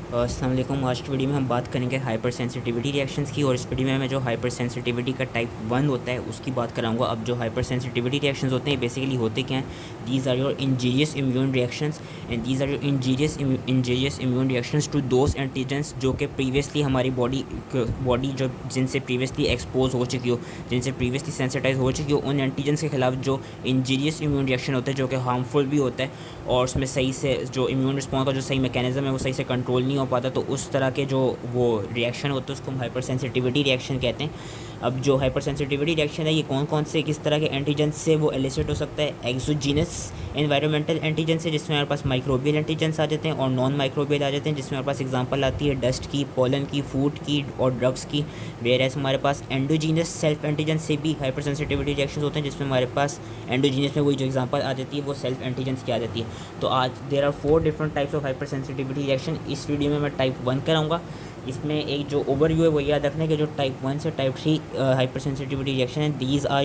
अस्सलाम वालेकुम। आज की वीडियो में हम बात करेंगे हाइपर सेंसिटिविटी रिएक्शंस की, और इस वीडियो में मैं जो हाइपर सेंसिटिविटी का टाइप 1 होता है उसकी बात कराऊंगा। अब जो हाइपर सेंसिटिविटी रिएक्शंस होते हैं बेसिकली होते क्या हैं, these are your injurious immune reactions and these are your injurious immune reactions to those antigens जो कि प्रीवियसली हमारी बॉडी जो जिनसे प्रीवियसली एक्सपोज हो चुकी हो, जिनसे प्रीवियसली सेंसिटाइज हो चुकी हो, उन एंटीजेंस के खिलाफ जो इंजीरियस इम्यून रिएक्शन होता है जो कि हार्मफुल भी होता है और उसमें सही से जो इम्यून रिस्पॉन्स का जो सही मैकेनिज्म है वो सही से कंट्रोल नहीं हो पाता, तो उस तरह के जो वो रिएक्शन होते हैं उसको हम हाइपर सेंसिटिविटी रिएक्शन कहते हैं। अब जो हाइपर सेंसिटिविटी रिएक्शन है ये कौन कौन से किस तरह के एंटीजन से वो एलिसिट हो सकता है। एक्सोजीनस एनवायरमेंटल एंटीजन से जिसमें हमारे पास माइक्रोबियल एंटीजन्स आ जाते हैं और नॉन माइक्रोबियल आ जाते हैं, जिसमें हमारे पास एग्जांपल आती है डस्ट की, पोलन की, फूड की और ड्रग्स की। वेयर एज हमारे पास एंडोजीनस सेल्फ एंटीजन से भी हाइपर सेंसिटिविटी रिएक्शन होते हैं, जिसमें हमारे पास एंडोजीनस में वही जो एग्जांपल आ जाती है वो सेल्फ एंटीजन्स की आ जाती है। तो आज there are 4 different types of hyper sensitivity reaction. इस वीडियो में मैं टाइप 1 कराऊंगा। इसमें एक जो ओवरव्यू है वो याद रखना है कि जो टाइप 1 से टाइप 3 हाइपर सेंसिटिविटी रिएक्शन है, these are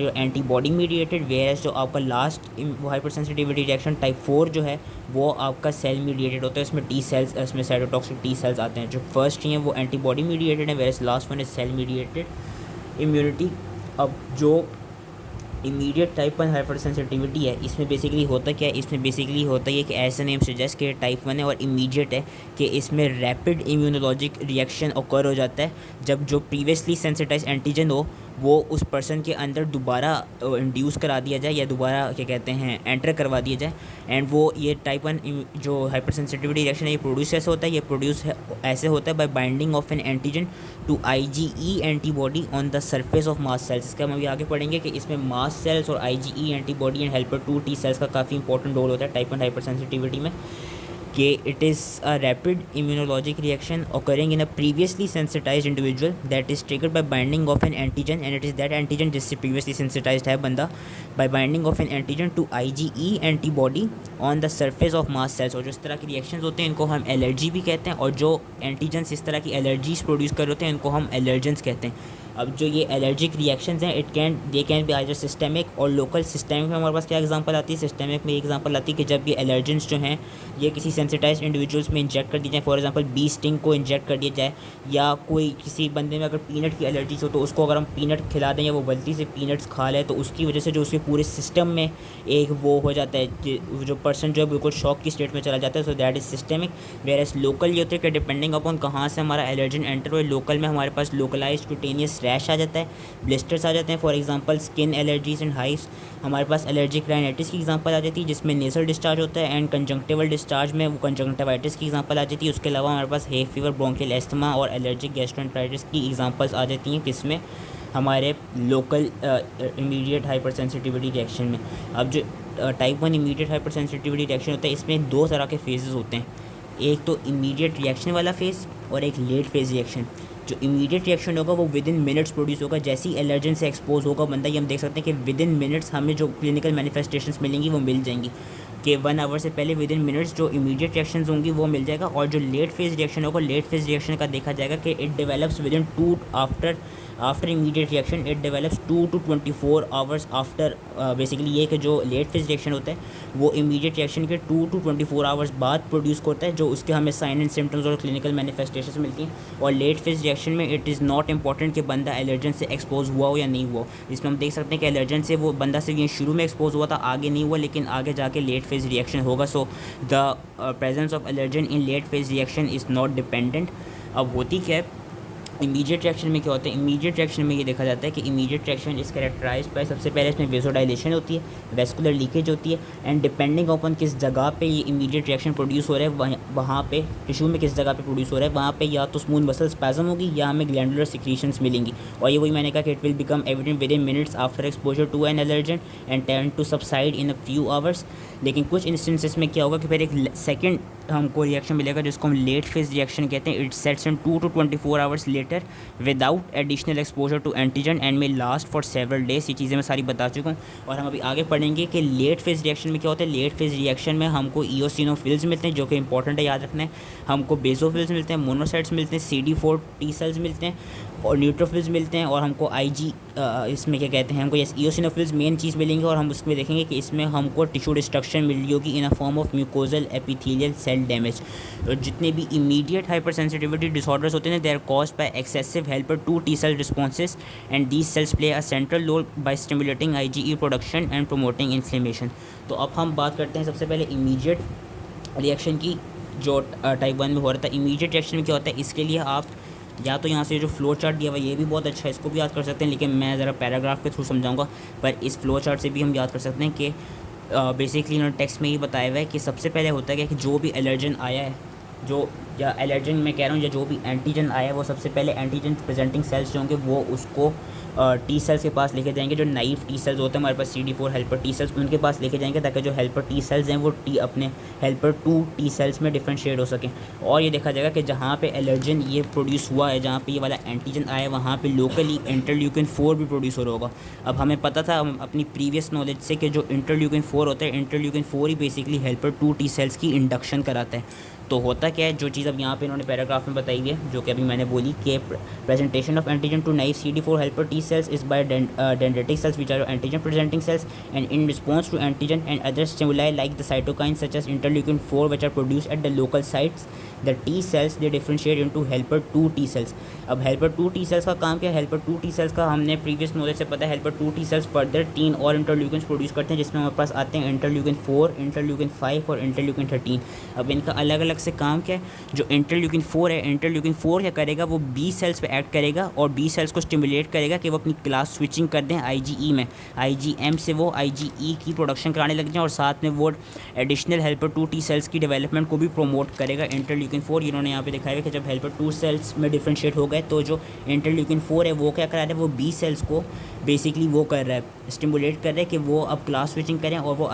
your antibody mediated, where जो आपका last hyper sensitivity reaction type 4 जो है वो आपका सेल मीडिएटेड होता है। इसमें टी सेल्स, इसमें साइटोटॉक्सिक टी सेल्स आते हैं। जो फर्स्ट हैं वो एंटीबॉडी मीडिएटेड है, where last one is cell mediated immunity. अब जो इमीडिएट टाइप 1 हाइपर सेंसिटिविटी है इसमें बेसिकली होता क्या है, इसमें बेसिकली होता है कि ऐसा नेम सजेस्ट कि टाइप 1 है और इमीडिएट है कि इसमें रैपिड इम्यूनोलॉजिक रिएक्शन ऑकर हो जाता है जब जो प्रीवियसली सेंसिटाइज एंटीजन हो वो उस पर्सन के अंदर दोबारा इंड्यूस करा दिया जाए या दोबारा क्या कहते हैं एंटर करवा दिया जाए। एंड वो ये टाइप 1 जो हाइपर सेंसिटिविटी रिएक्शन है ये प्रोड्यूस ऐसे होता है, ये प्रोड्यूस ऐसे होता है by binding of an antigen to IgE antibody on the surface of mast cells. इसका हम अभी आगे पढ़ेंगे कि इसमें मास्ट सेल्स और IgE antibody and helper 2 T cells का काफ़ी इंपॉर्टेंट रोल होता है टाइप 1 हाइपर सेंसिटिविटी में। कि it is a rapid immunologic reaction occurring in a previously sensitized individual that is triggered by binding of an antigen, and it is that antigen जिससे previously sensitized है बंदा, by binding of an antigen to IgE antibody on the surface of mast cells। और जो इस तरह की reactions होते हैं इनको हम एलर्जी भी कहते हैं, और जो एंटीजन्स इस तरह की एलर्जीज प्रोड्यूस कर होते हैं इनको हम एलर्जेंस कहते हैं। अब जो ये एलर्जिक रिएक्शंस हैं they can be either systemic और लोकल। सिस्टेमिक में हमारे पास क्या एग्जांपल आती है, सिस्टेमिक में एग्जांपल आती है कि जब ये एलर्जेंस जो हैं ये किसी सेंसिटाइज्ड इंडिविजुअल्स में इंजेक्ट कर दी जाए, फॉर एग्जांपल बी स्टिंग को इंजेक्ट कर दिया जाए, या कोई किसी बंदे में अगर पीनट की एलर्जी हो तो उसको अगर हम पीनट खिला दें या वो गलती से पीनट्स खा ले तो उसकी वजह से जो उसके पूरे सिस्टम में एक वो हो जाता है, जो पर्सन जो है बिल्कुल शॉक की स्टेट में चला जाता है। So that is systemic. Whereas local ये होता है कि डिपेंडिंग अपॉन कहाँ से हमारा एलर्जन एंटर हुए, लोकल में हमारे पास लोकलाइज्ड क्यूटेनियस रैश आ जाता है, ब्लिस्टर्स आ जाते हैं, for example skin allergies and hives. हमारे पास एलर्जिक राइनाइटिस की एग्जांपल आ जाती है जिसमें नेजल डिस्चार्ज होता है, एंड कंजंक्टिवल डिस्चार्ज में वो कंजंक्टिवाइटिस की एग्जांपल आ जाती है। उसके अलावा हमारे पास हे फीवर, ब्रोंकियल एस्थमा और एलर्जिक गैस्ट्रोएंटेराइटिस की एग्जांपल्स आ जाती हैं किसमें, हमारे local immediate hyper sensitivity reaction में। अब जो type 1 immediate hyper sensitivity reaction होता है इसमें 2 तरह के फेजेस होते हैं, एक तो इमीडिएट रिएक्शन वाला फेज़ और एक लेट फेज़ रिएक्शन। जो इमीडिएट रिएक्शन होगा वो विद इन मिनट्स प्रोड्यूस होगा, जैसे ही एलर्जन से एक्सपोज होगा बंदा, ये हम देख सकते हैं कि विद इन मिनट्स हमें जो क्लिनिकल मैनिफेस्टेशंस मिलेंगी वो मिल जाएंगी, कि 1 आवर से पहले विद इन मिनट्स जो इमीडिएट रिएक्शंस होंगी वो मिल जाएगा। और जो लेट फेज़ रिएक्शन होगा, लेट फेज़ रिएक्शन का देखा जाएगा कि it develops with in 2 after immediate reaction it develops 2 to 24 hours after. Basically ये कि जो लेट फेज रिएक्शन होता है वो इमीडिएट रिएक्शन के 2 to 24 आवर्स बाद प्रोड्यूस होता है, जो उसके हमें साइन एंड सिम्टम्स और क्लिनिकल मैनिफेस्टेशंस मिलती हैं। और लेट फेज रिएक्शन में इट इज़ नॉट इंपॉर्टेंट कि बंदा एलर्जन से एक्सपोज हुआ हो या नहीं हुआ। इसमें हम देख सकते हैं कि एलर्जन से वो बंदा सिर्फ ये शुरू में एक्सपोज हुआ था, आगे नहीं हुआ, लेकिन आगे जाके लेट फेज रिएक्शन होगा। So the presence of allergen in late phase reaction is not dependent. अब होती क्या है इमीडिएट रिएक्शन में, क्या होता है इमीडिएट रिएक्शन में, ये देखा जाता है कि immediate reaction is characterized by, सबसे पहले इसमें वेसोडाइलेशन होती है, वेस्कुलर लीकेज होती है, एंड डिपेंडिंग अपॉन किस जगह पे ये इमीडिएट रिएक्शन प्रोड्यूस हो रहा है, वहाँ पे टिश्यू में किस जगह पे प्रोड्यूस हो रहा है वहाँ पे या तो स्मूथ मसल स्पैज़म होगी या हमें ग्लैंडुलर सिक्रीशंस मिलेंगी। और ये वही मैंने कहा कि it will become evident within minutes after exposure to an allergen and tend to subside in a few hours. लेकिन कुछ इंस्टेंसेस में क्या होगा कि फिर एक सेकेंड हमको रिएक्शन मिलेगा जिसको हम लेट फेज रिएक्शन कहते हैं। It sets in 2 to 24 hours later later without additional exposure to antigen and may last for several days. ये चीज़ें मैं सारी बता चुका हूँ। और हम अभी आगे पढ़ेंगे कि लेट फेज रिएक्शन में क्या होता है। लेट फेज रिएक्शन में हमको ईओसिनोफिल्स मिलते हैं, जो कि इंपॉर्टेंट है, याद रखना है। हमको बेसोफिल्स मिलते हैं, मोनोसाइट्स मिलते हैं, CD4 टी सेल्स मिलते हैं और न्यूट्रोफिल्स मिलते हैं, और हमको IG इसमें क्या कहते हैं, हमको ये ईओसिनोफिल्स मेन चीज़ मिलेंगे। और हम उसमें देखेंगे कि इसमें हमको टिश्यू डिस्ट्रक्शन मिल रही होगी in a form of mucosal epithelial cell damage. तो जितने भी इमीडिएट हाइपर सेंसिटिविटी डिसऑर्डर्स होते हैं they are caused by excessive helper two T cell responses and these cells play a central role by stimulating IgE production and promoting inflammation. तो अब हम बात करते हैं सबसे पहले इमीडिएट रिएक्शन की, जो टाइप 1 में हो रहा था। इमीडिएट रिएक्शन में क्या होता है, इसके लिए आप या तो यहाँ से जो फ्लो चार्ट दिया हुआ है ये भी बहुत अच्छा है, इसको भी याद कर सकते हैं, लेकिन मैं ज़रा पैराग्राफ के थ्रू समझाऊंगा। पर इस फ्लो चार्ट से भी हम याद कर सकते हैं कि बेसिकली इन्होंने टेक्स्ट में ही बताया हुआ है कि सबसे पहले होता है कि जो भी एलर्जन आया है, जो या एलर्जन मैं कह रहा हूँ, या जो भी एंटीजन आया है, वो सबसे पहले एंटीजन प्रेजेंटिंग सेल्स जो होंगे वो उसको टी सेल्स के पास लेके जाएंगे। जो नाइव टी सेल्स होते हैं हमारे पास CD4 हेल्पर टी सेल्स, उनके पास लेके जाएंगे, ताकि जो हेल्पर टी सेल्स हैं वो अपने हेल्पर 2 टी सेल्स में डिफरेंशिएट हो सकें। और ये देखा जाएगा कि जहाँ पे एलर्जन ये प्रोड्यूस हुआ है, जहाँ पे ये वाला एंटीजन आया है, वहाँ पे लोकली इंटरल्यूकिन 4 भी प्रोड्यूस हो रहा होगा। अब हमें पता था अपनी प्रीवियस नॉलेज से कि जो इंटरल्यूकिन 4 होता है, इंटरल्यूकिन 4 ही बेसिकली हेल्पर 2 टी सेल्स की इंडक्शन कराता है। तो होता क्या है, जो चीज़ अब यहाँ पे इन्होंने पैराग्राफ में बताई है, जो कि अभी मैंने बोली कि presentation of antigen to naive CD4 helper T cells is by dendritic cells which are antigen presenting cells and in response to antigen and other stimuli like the cytokine such as interleukin 4 which are produce at the local sites the T cells they differentiate into helper 2 T cells. अब helper 2 T cells का काम क्या है, helper 2 T cells का हमने previous knowledge से पता है, हेल्पर 2 टी सेल्स फर्दर 3 और इंटरल्यूकिन्स प्रोड्यूस करते हैं, जिसमें हमारे पास आते हैं इंटरल्यूकिन 4, इंटरल्यूकिन 5 और इंटरल्यूकिन 13। अब इनका अलग अलग से काम क्या है। जो इंटरल्यूकिन 4 है, इंटरल्यूकिन 4 क्या करेगा, वो B सेल्स पे एक्ट करेगा और B सेल्स को स्टिमुलेट करेगा कि वो अपनी क्लास स्विचिंग कर दें IgE में, IgM से वो IgE की प्रोडक्शन कराने लग जाएं, और साथ में वो एडिशनल हेल्पर 2 टी सेल्स की डेवलपमेंट को भी प्रोमोट करेगा इंटरल्यूकिन 4। इन्होंने यहाँ पे दिखाया है कि जब हेल्पर 2 सेल्स में डिफरेंशिएट हो गए तो जो इंटरल्यूकिन 4 है वो क्या करा रहा है, वो B सेल्स को बेसिकली वो कर रहा है, स्टिमुलेट कर रहा है कि वो अब क्लास स्विचिंग करें और वो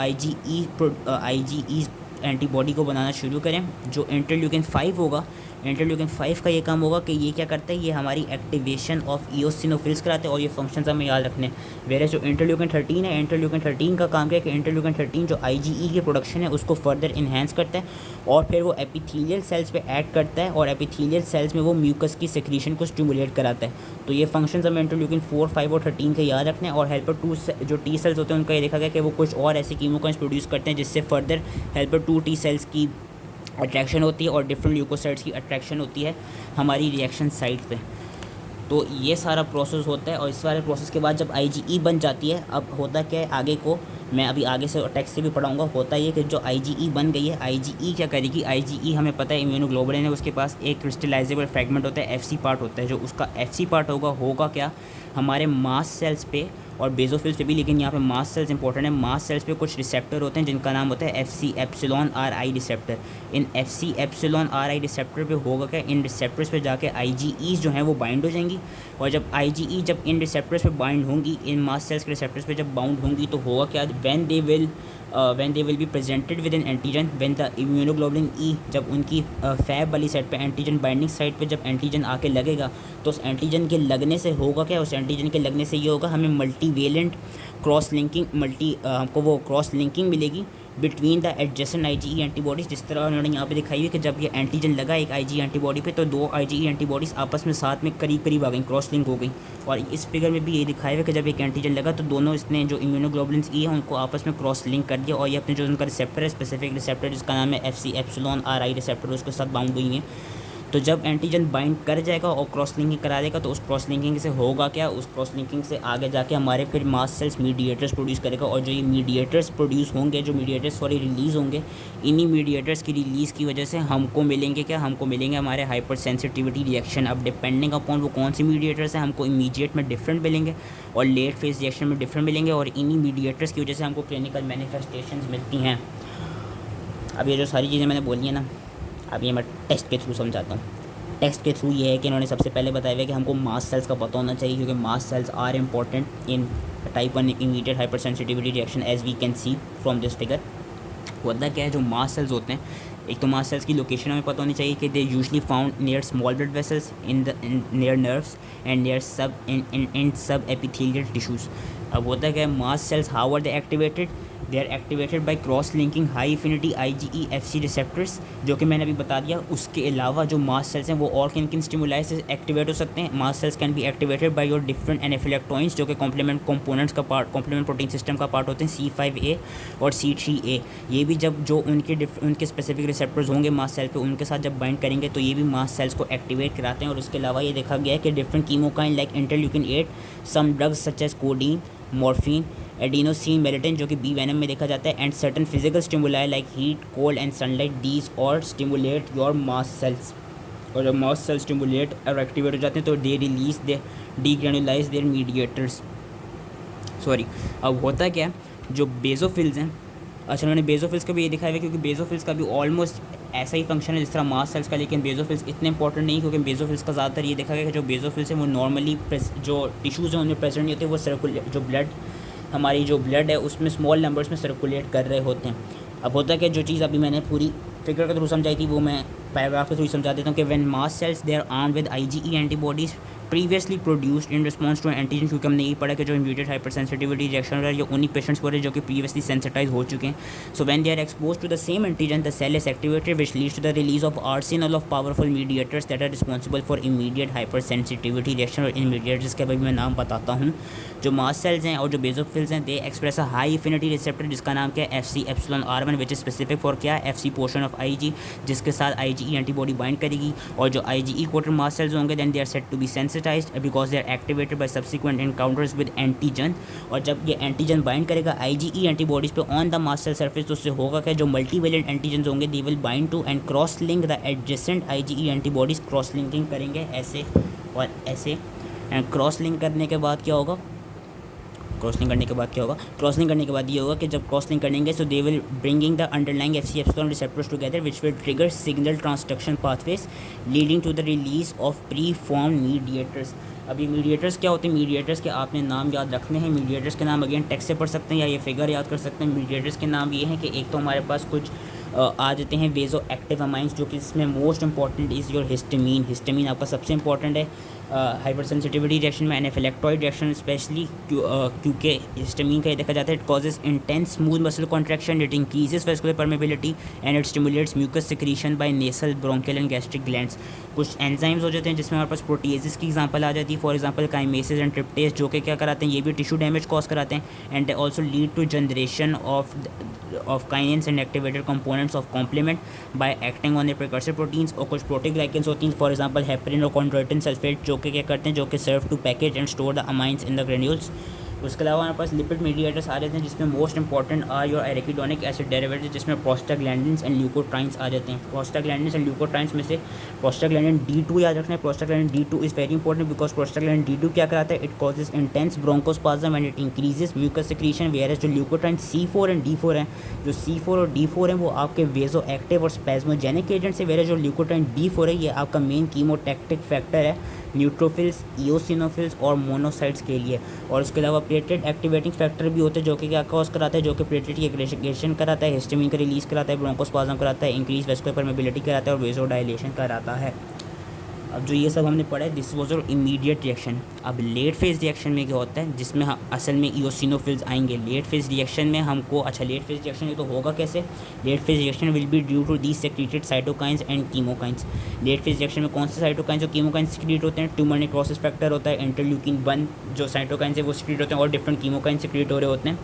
IgE एंटीबॉडी को बनाना शुरू करें। जो इंटरल्यूकिन 5 होगा, इंटरल्यूकिन 5 का ये काम होगा कि ये क्या करता है, ये हमारी एक्टिवेशन ऑफ ईओसिनोफिल्स कराते हैं, और ये फंक्शंस हमें याद रखने। वेरे जो इंटरल्यूकिन 13 है, इंटरल्यूकिन 13 का काम क्या है कि इंटरल्यूकिन 13 जो IgE की प्रोडक्शन है उसको फर्दर इन्हेंस करता है, और फिर वो एपिथेलियल सेल्स पे ऐड करता है, और एपिथेलियल सेल्स में वो म्यूकस की सेक्रीशन को स्टिमुलेट कराता है। तो ये फंक्शंस हमें इंटरल्यूकिन 4, 5 और 13 के याद रखने हैं। और हेल्पर 2 जो टी सेल्स होते हैं उनका ये देखा गया कि वो कुछ और ऐसे कीमोकाइंस प्रोड्यूस करते हैं जिससे फर्दर हेल्पर 2 टी सेल्स की अट्रैक्शन होती है और डिफरेंट ल्यूकोसाइट्स की अट्रैक्शन होती है हमारी रिएक्शन साइट पे। तो ये सारा प्रोसेस होता है, और इस सारे प्रोसेस के बाद जब IgE बन जाती है, अब होता क्या है आगे को मैं अभी आगे से टेक्स्ट से भी पढ़ाऊंगा। होता ये कि जो IgE बन गई है, IgE क्या करेगी, IgE हमें पता है इम्यूनोग्लोबुलिन है, उसके पास एक क्रिस्टलाइजेबल फ्रैगमेंट होता है, FC पार्ट होता है। जो उसका FC पार्ट होगा क्या, हमारे मास्ट सेल्स पे और बेसोफिल्स पे भी, लेकिन यहाँ पे मास्ट सेल्स इंपॉर्टेंट है। मास्ट सेल्स पे कुछ रिसेप्टर होते हैं जिनका नाम होता है FC एप्सिलॉन RI रिसेप्टर। इन FC एप्सिलॉन RI रिसेप्टर पे होगा क्या, इन रिसेप्टर्स पे जाके IgEs जो हैं वो बाइंड हो जाएंगी, और जब IgE जब इन रिसेप्टर्स पे बाइंड होंगी, इन मास्ट सेल्स के रिसेप्टर्स पे जब बाउंड होंगी, तो होगा क्या, when they will be presented with an antigen, when the immunoglobulin E जब उनकी फैब वाली साइड पे एंटीजन बाइंडिंग साइड पे जब एंटीजन आके लगेगा, तो उस एंटीजन के लगने से होगा क्या, उस एंटीजन के लगने से ये होगा हमें मल्टीवेलेंट क्रॉस लिंकिंग हमको वो क्रॉस लिंकिंग मिलेगी between the adjacent IgE antibodies. जिस तरह उन्होंने यहाँ पे दिखाई है कि जब ये एंटीजन लगा एक IgE एंटीबॉडी पे, तो 2 IgE एंटीबॉडीज़ आपस में साथ में करीब करीब आ गई, क्रॉस लिंक हो गई। और इस फिगर में भी ये दिखाया है कि जब एक एंटीजन लगा तो दोनों इसने जो इम्यूनोग्लोबुलिन्स E है उनको आपस में क्रॉस लिंक कर दिया, और ये अपने जो उनका रिसेप्टर है, स्पेसिफिक रिसेप्टर जिसका नाम है FC एप्सिलॉन RI रिसेप्टर, उसके साथ बाउंड हुई हैं। तो जब एंटीजन बाइंड कर जाएगा और क्रॉस लिंकिंग करा देगा, तो उस क्रॉस लिंकिंग से होगा क्या, उस क्रॉस लिंकिंग से आगे जाके हमारे फिर मास्ट सेल्स मीडिएटर्स प्रोड्यूस करेगा, और जो ये मीडिएटर्स प्रोड्यूस होंगे, जो मीडिएटर्स रिलीज़ होंगे, इन्हीं मीडिएटर्स की रिलीज़ की वजह से हमको मिलेंगे क्या, हमको मिलेंगे हमारे हाइपर सेंसिटिविटी रिएक्शन। अब डिपेंडिंग अपॉन वो कौन सी मीडिएटर्स हैं, हमको इमीडिएट में डिफरेंट मिलेंगे और लेट फेज रिएक्शन में डिफरेंट मिलेंगे, और इन्हीं मीडिएटर्स की वजह से हमको क्लिनिकल मैनिफेस्टेशंस मिलती हैं। अब ये जो सारी चीज़ें मैंने बोली हैं ना, अब ये मैं टेस्ट के थ्रू समझाता हूँ। टेक्स्ट के थ्रू ये है कि इन्होंने सबसे पहले बताया हुआ है कि हमको मास्ट सेल्स का पता होना चाहिए, क्योंकि mast cells are important in type 1 immediate hyper sensitivity reaction as we can see from this figure. होता क्या है, जो मास्ट सेल्स होते हैं एक तो मास्ट सेल्स की लोकेशन हमें पता होनी चाहिए कि they usually found near small blood vessels in the near nerves and near sub in sub epithelial tissues. अब होता है क्या, mast cells how are they activated, they are activated by cross linking high affinity IgE-Fc receptors, जो कि मैंने अभी बता दिया। उसके अलावा जो मास्ट सेल्स हैं वो और किन किन स्टिमुलाई से एक्टिवेट हो सकते हैं। Mast cells can be activated by your different anaphylatoxins, जो कि कॉम्प्लीमेंट कंपोनेंट्स का पार्ट, कॉम्प्लीमेंट प्रोटीन सिस्टम का पार्ट होते हैं, C5a और C3a। ये भी जब जो उनके स्पेसिफिक रिसेप्टर्स होंगे मास्ट सेल पे, उनके साथ जब बाइंड करेंगे तो ये भी मास्ट सेल्स को एक्टिवेट कराते हैं। और उसके अलावा ये देखा गया है कि different chemokine like interleukin 8, some drugs such as codeine, morphine, adenosine, melittin, जो कि बी वेनम में देखा जाता है, and certain physical stimuli like heat, cold and sunlight, these और स्टिमुलेट योर मास्ट सेल्स। और जब मास्ट सेल्स स्टिमुलेट और एक्टिवेट हो जाते हैं तो they release they degranulate their mediators. Sorry, अब होता क्या है, जो बेसोफिल्स हैं, अच्छा उन्होंने बेसोफिल्स का भी ये दिखाया है, क्योंकि बेसोफिल्स का भी ऑलमोस्ट ऐसा ही फंक्शन है जिस तरह मास्ट सेल्स का, लेकिन बेसोफिल्स इतने इंपॉर्टेंट नहीं, क्योंकि बेसोफिल्स का ज़्यादातर ये देखा गया कि जो बेसोफिल्स हैं वो नॉर्मली जो टिश्यूज़ हैं उनमें प्रेजेंट नहीं होते, वो सर्कुलेट, जो ब्लड हमारी जो ब्लड है उसमें स्मॉल नंबर्स में सर्कुलेट कर रहे होते हैं। अब होता है कि जो चीज़ अभी मैंने पूरी फिगर के थ्रू समझाई थी वो मैं पैराग्राफ के थ्रू समझा देता हूँ कि when mast cells they are armed with IgE antibodies previously produced in response to antigen, क्योंकि हमने यही पढ़ा कि जो इम्यूटेड हाइपर सेंसिटिविटी रिएक्शन है ये उन्हीं पेशेंट्स पर है जो कि प्रीवियसली सेंसिटाइज हो चुके हैं। So when they are expose to the same antigen the cell is activated which leads to the release of arsenal of powerful mediators that are responsible for immediate hyper sensitivity reaction. और इन mediators के अभी मैं नाम बताता हूँ। जो mast cells हैं और जो बेसोफिल्स हैं they express a high affinity receptor जिसका नाम क्या है FC epsilon R1, which is specific for क्या, FC पोर्शन ऑफ IG, जिसके साथ IgE एंटीबॉडी बाइंड करेगी। और जो IgE कोटेड मास्ट सेल्स होंगे then they are set to be sensitized because they are activated by subsequent encounters with antigen. और जब ये एंटीजन बाइंड करेगा IgE एंटीबॉडीज पे on the mast cell surface, तो उससे होगा क्या, जो मल्टीवेलेंट एंटीजन होंगे they will bind to and cross link the adjacent IgE antibodies. Cross linking करेंगे ऐसे और ऐसे, एंड क्रॉस लिंक करने के बाद क्या होगा, क्रॉसलिंग करने के बाद क्या होगा, क्रॉसलिंग करने के बाद ये होगा कि जब क्रॉसलिंग करेंगे so they will bringing the underlying FC epsilon receptors together which will trigger signal transduction pathways leading to the release of pre form mediators. अभी मीडिएटर्स क्या होते हैं, मीडिएटर्स के आपने नाम याद रखने हैं। मीडिएटर्स के नाम अगेन टेक्स्ट से पढ़ सकते हैं या ये फिगर याद कर सकते हैं। मीडिएटर्स के नाम ये हैं कि एक तो हमारे पास कुछ आ जाते हैं वेजो एक्टिव अमाइंस, जो कि इसमें most important is your histamine. Histamine आपका सबसे इंपॉर्टेंट है हाइपर सेंसिटिविटी रिएक्शन में, एनाफिलेक्टॉइड रिएक्शन स्पेशली, क्योंकि हिस्टामीन का ये देखा जाता है it causes intense smooth muscle contraction, it increases vascular permeability and it stimulates mucus secretion by nasal bronchial and gastric glands. कुछ एंजाइम्स हो जाते हैं जिसमें हमारे पास प्रोटीएजेस की एग्जांपल आ जाती है, फॉर एग्जांपल काइमेसेस एंड ट्रिप्टेस, जो कि क्या कराते हैं, ये भी टिश्यू डैमेज कॉज कराते हैं and also lead to generation of kinins and activated components of complement by acting on the precursor proteins. और कुछ प्रोटीग्लाइकेंस होती हैं, फॉर एग्जांपल हेपरिन और कॉन्ड्रोइटिन सल्फेट, जो कि क्या करते हैं, जो कि serve to package and store the amines in the granules. उसके अलावा हमारे पास लिपिड मीडिएटर्स आ जाते हैं जिसमें most important are your arachidonic acid derivative, जिसमें प्रोस्टाग्लैंडिन्स एंड ल्यूकोट्राइन्स आ जाते हैं। प्रोस्टाग्लैंडिन्स एंड ल्यूकोट्राइन्स में से प्रोस्टाग्लैंडिन D2 याद रखना है। Prostaglandin D2 is very important because prostaglandin D2 क्या कराता है, it causes intense bronchospasm and it increases mucus secretion. Whereas जो ल्यूकोट्राइन C4 एंड D4 हैं, जो C4 और D4 हैं वो आपके वेजो एक्टिव और स्पेज्मोजेनिक एजेंट्स है। वेयरएज जो ल्यूकोट्राइन D4 है ये आपका मेन कीमोटैक्टिक फैक्टर है न्यूट्रोफिल्स, इओसिनोफिल्स और मोनोसाइट्स के लिए। और उसके अलावा प्लेटलेट एक्टिवेटिंग फैक्टर भी होते हैं जो कि क्या कॉज कराता है, जो कि प्लेटलेट की एग्रीगेशन कराता है, हिस्टामिन का रिलीज कराता है, ब्रोंकोस्पाज्म कराता है, इंक्रीज वेस्कुलर परमेबिलिटी कराता है और वेजोडाइलेशन कराता है। अब जो ये सब हमने पढ़ा है this was your immediate reaction. अब लेट फेज रिएक्शन में क्या होता है, जिसमें हम असल में इओसिनोफिल्स आएंगे। लेट फेज रिएक्शन में हमको लेट फेज रिएक्शन ये तो होगा कैसे, late phase reaction will be due to the secreted cytokines and chemokines. Late phase reaction में कौन से साइटोकाइंस और कीमोकाइंस सिक्रीट होते हैं, ट्यूमर नेक्रोसिस फैक्टर होता है, इंटरल्यूकिन 1 जो साइटोकाइंस है वो सिक्रीट होते हैं और डिफरेंट कीमोकाइंस सिक्रीट हो रहे होते हैं,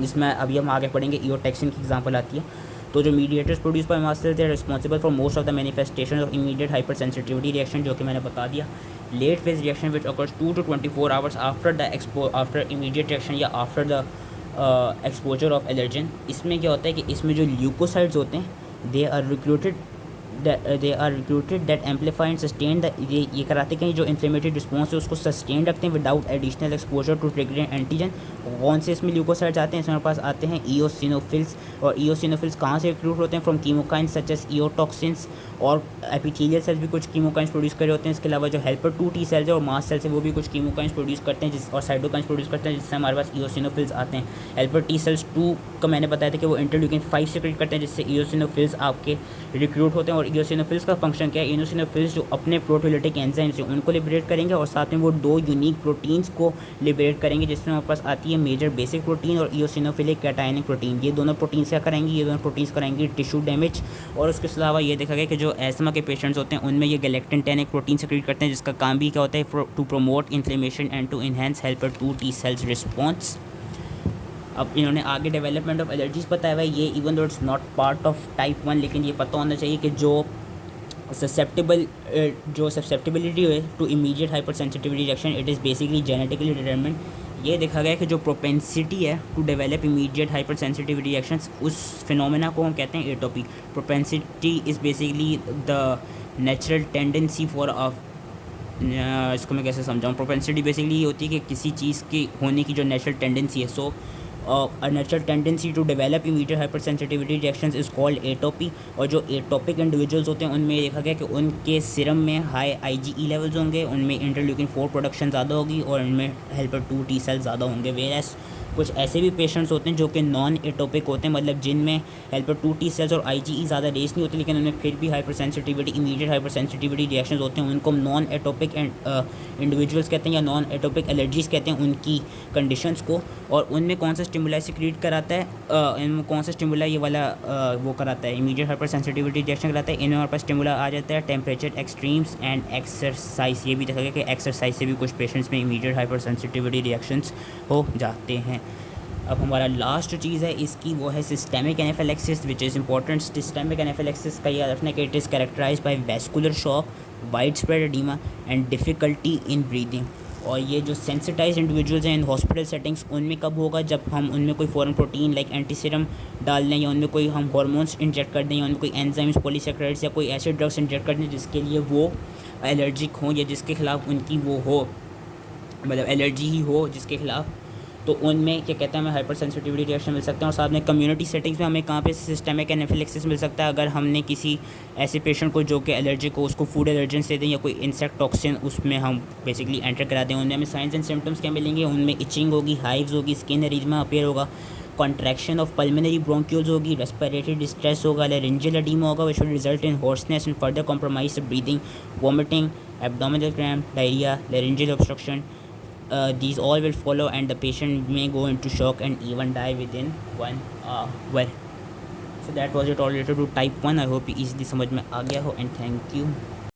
जिसमें अभी हम आगे पढ़ेंगे ईओटैक्सिन की एग्जांपल आती है। तो जो mediators produce by mast cells they are responsible for most of the manifestation of immediate hyper sensitivity reaction, जो कि मैंने बता दिया। Late phase reaction which occurs 2 to 24 hours after immediate reaction या after the exposure of allergen. इसमें क्या होता है कि इसमें जो ल्यूकोसाइड्स होते हैं they are recruited they are recruited that amplify and sustain the ये कराते हैं जो इन्फ्लेमेटरी रिस्पॉन्स है उसको सस्टेन रखते हैं without additional exposure to triggering antigen. कौन से इसमें ल्यूकोसाइट्स आते हैं, इसमें हमारे पास आते हैं ईओसिनोफिल्स। और ईओसिनोफिल्स कहाँ से रिक्रूट होते हैं? फ्रॉम कीमोकाइंस सच एस ईओटॉक्सिन्स, और एपिथेलियल सेल्स भी कुछ कीमोकाइंस प्रोड्यूस कर रहे होते हैं। इसके अलावा जो हेल्पर 2 T सेल्स है और मास्ट सेल्स है वो भी कुछ कीमोकाइंस प्रोड्यूस करते हैं और साइटोकाइंस प्रोड्यूस करते हैं, जिससे हमारे पास ईओसिनोफिल्स आते हैं। हेल्पर T सेल्स 2 का मैंने बताया था कि वो इंटरल्यूकिन 5 सेक्रेट करते हैं, जिससे ईओसिनोफिल्स आपके रिक्रूट होते हैं। और ईओसिनोफिल्स का फंक्शन क्या है? ईओसिनोफिल्स जो अपने प्रोटीओलिटिक एंजाइम से उनको लिबरेट करेंगे और साथ में वो 2 यूनिक प्रोटीन्स को लिबरेट करेंगे, जिसमें हमारे पास आती है मेजर बेसिक प्रोटीन और ईओसिनोफिलिक कैटायनिक प्रोटीन। ये दोनों प्रोटीन्स क्या करेंगी? ये दोनों प्रोटीन्स कराएंगी टिश्यू डैमेज। और उसके अलावा ये देखा गया कि जो एस्थमा के पेशेंट्स होते हैं उनमें ये गैलेक्टिन 10 एक प्रोटीन सेक्रेट करते हैं, जिसका काम भी क्या होता है? To promote inflammation and to enhance helper 2 T cells response. अब इन्होंने आगे डेवलपमेंट ऑफ एलर्जीज बताया हुआ है। ये even though it's not part of type 1, लेकिन ये पता होना चाहिए कि जो ससेप्टिबिलिटी है to immediate hyper sensitivity reaction it is basically genetically determined. ये देखा गया कि जो प्रोपेंसिटी है to develop immediate hyper sensitivity reactions, उस फिनोमेना को हम कहते हैं atopy. Propensity is basically the natural tendency for इसको मैं कैसे समझाऊँ? प्रोपेंसिटी बेसिकली ये होती है कि किसी चीज़ के होने की जो नेचुरल टेंडेंसी है। सो a natural tendency to develop immediate hypersensitivity reactions is called atopy। और जो एटोपिक इंडिविजुअल्स होते हैं उनमें देखा गया कि उनके सीरम में हाई IgE लेवल्स होंगे, उनमें इंटरल्यूकिन 4 प्रोडक्शन ज़्यादा होगी और उनमें हेल्पर 2 T सेल्स ज़्यादा होंगे। वेरएस कुछ ऐसे भी पेशेंट्स होते हैं जो कि नॉन एटोपिक होते हैं, मतलब जिनमें हेल्पर 2 T सेल्स और IgE ज़्यादा रेस नहीं होती, लेकिन उनमें फिर भी hyper sensitivity immediate hyper sensitivity reactions होते हैं। उनको नॉन एटोपिक इंडिविजुअल्स कहते हैं या नॉन एटोपिक एलर्जीज़ कहते हैं उनकी कंडीशंस को। और उनमें कौन सा स्टिमुलाई सिक्रीट कराता है? इनमें कौन सा स्टिमुलाई ये वाला वो कराता है? इमीडिएट हाइपर सेंसिटिविटी रिएक्शन कराता है। इनमें हमारे पास स्टिमुला आ जाता है टेम्परेचर एक्सट्रीम्स एंड एक्सरसाइज। ये भी देखा गया कि एक्सरसाइज से भी कुछ पेशेंट्स में इमीडिएट हाइपर सेंसिटिविटी रिएक्शंस हो जाते हैं। अब हमारा लास्ट चीज़ है इसकी, वो है systemic anaphylaxis which is important. Systemic anaphylaxis का याद रखना कि it is characterized by vascular shock, widespread oedema and difficulty in breathing. और ये जो सेंसिटाइज इंडिविजुअल्स हैं इन हॉस्पिटल सेटिंग्स, उनमें कब होगा? जब हम उनमें कोई फॉरेन प्रोटीन लाइक एंटीसीरम डाल दें या उनमें कोई हम हार्मोन्स इंजेक्ट कर दें या उनमें कोई एंजाइम्स, पॉलीसैकेराइड्स या कोई ऐसे ड्रग्स इंजेक्ट कर दें जिसके लिए वो एलर्जिक हों या जिसके खिलाफ उनकी वो हो, मतलब एलर्जी ही हो जिसके खिलाफ। तो उनमें क्या कहते हैं हमें हाइपर सेंसिटिविटी रिएक्शन मिल सकते हैं। और साथ में कम्युनिटी सेटिंग्स में हमें कहाँ पे सिस्टेमिक एनाफिलैक्सिस मिल सकता है? अगर हमने किसी ऐसे पेशेंट को जो कि एलर्जिक हो उसको फूड एलर्जेंस दे दें या कोई इंसेक्ट टॉक्सिन उसमें हम बेसिकली एंटर करा दें। उनमें हमें साइंस एंड सिम्टम्स क्या मिलेंगे? उनमें इचिंग होगी, हाइव्स होगी, स्किन एरिज्मा अपीयर होगा, कॉन्ट्रैक्शन ऑफ पल्मोनरी ब्रोंक्यूल्स होगी, रेस्पिरेटरी डिस्ट्रेस होगा, लैरिंजियल एडीमा होगा which will result in hoarseness and further compromise breathing, vomiting, abdominal cramp, diarrhoea, laryngeal obstruction. These all will follow and the patient may go into shock and even die within 1 hour. So that was it all related to type 1. I hope easily समझ में आ गया हो and thank you.